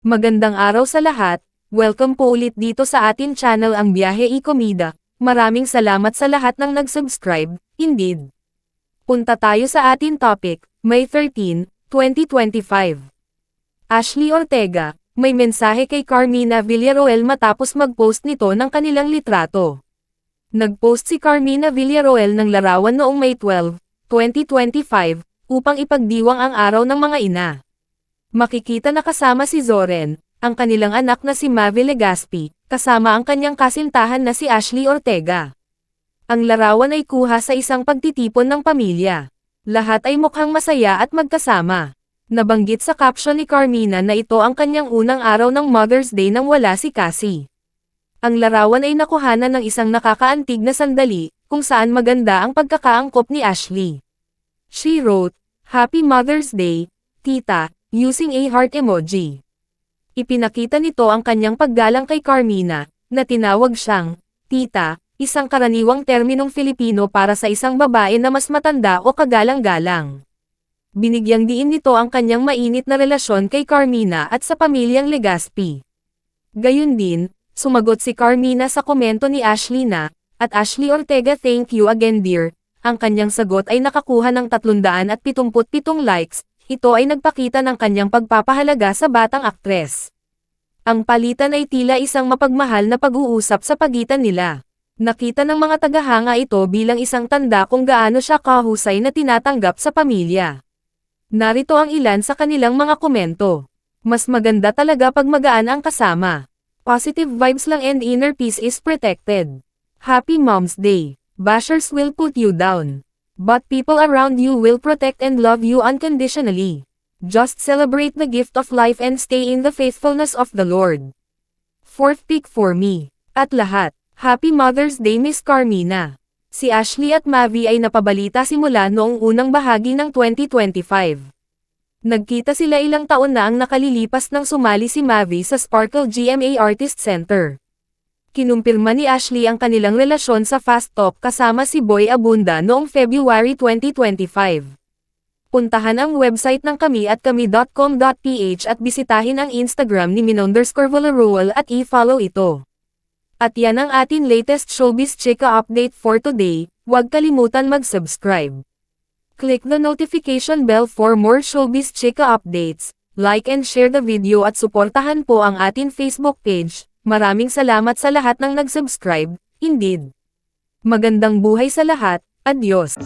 Magandang araw sa lahat, welcome po ulit dito sa atin channel ang Biyahe y Komida. Maraming salamat sa lahat ng nag-subscribe, indeed. Punta tayo sa atin topic, May 13, 2025. Ashley Ortega, may mensahe kay Carmina Villaroel matapos mag-post nito ng kanilang litrato. Nag-post si Carmina Villaroel ng larawan noong May 12, 2025, upang ipagdiwang ang araw ng mga ina. Makikita na kasama si Zoren, ang kanilang anak na si Mavi Legaspi, kasama ang kanyang kasintahan na si Ashley Ortega. Ang larawan ay kuha sa isang pagtitipon ng pamilya. Lahat ay mukhang masaya at magkasama. Nabanggit sa caption ni Carmina na ito ang kanyang unang araw ng Mother's Day nang wala si Cassie. Ang larawan ay nakuhanan ng isang nakakaantig na sandali, kung saan maganda ang pagkakaangkop ni Ashley. She wrote, "Happy Mother's Day, Tita," using a heart emoji. Ipinakita nito ang kanyang paggalang kay Carmina, na tinawag siyang tita, isang karaniwang terminong Filipino para sa isang babae na mas matanda o kagalang-galang. Binigyang diin nito ang kanyang mainit na relasyon kay Carmina at sa pamilyang Legaspi. Gayun din, sumagot si Carmina sa komento ni Ashley na, "At Ashley Ortega, thank you again dear." Ang kanyang sagot ay nakakuha ng 377 likes. Ito ay nagpakita ng kanyang pagpapahalaga sa batang aktres. Ang palitan ay tila isang mapagmahal na pag-uusap sa pagitan nila. Nakita ng mga tagahanga ito bilang isang tanda kung gaano siya kahusay na tinatanggap sa pamilya. Narito ang ilan sa kanilang mga komento. "Mas maganda talaga pag magaan ang kasama. Positive vibes lang and inner peace is protected. Happy Mom's Day. Bashers will put you down. But people around you will protect and love you unconditionally. Just celebrate the gift of life and stay in the faithfulness of the Lord. Fourth pick for me. At lahat, Happy Mother's Day Miss Carmina." Si Ashley at Mavi ay napabalita simula noong unang bahagi ng 2025. Nagkita sila ilang taon na ang nakalilipas nang sumali si Mavi sa Sparkle GMA Artist Center. Kinumpirma ni Ashley ang kanilang relasyon sa Fast Talk kasama si Boy Abunda noong February 2025. Puntahan ang website ng kami at kami.com.ph at bisitahin ang Instagram ni Min_Villaroel at i-follow ito. At yan ang atin latest showbiz chika update for today, huwag kalimutan mag-subscribe. Click the notification bell for more showbiz chika updates, like and share the video at suportahan po ang atin Facebook page. Maraming salamat sa lahat ng nag-subscribe, indeed. Magandang buhay sa lahat, adios.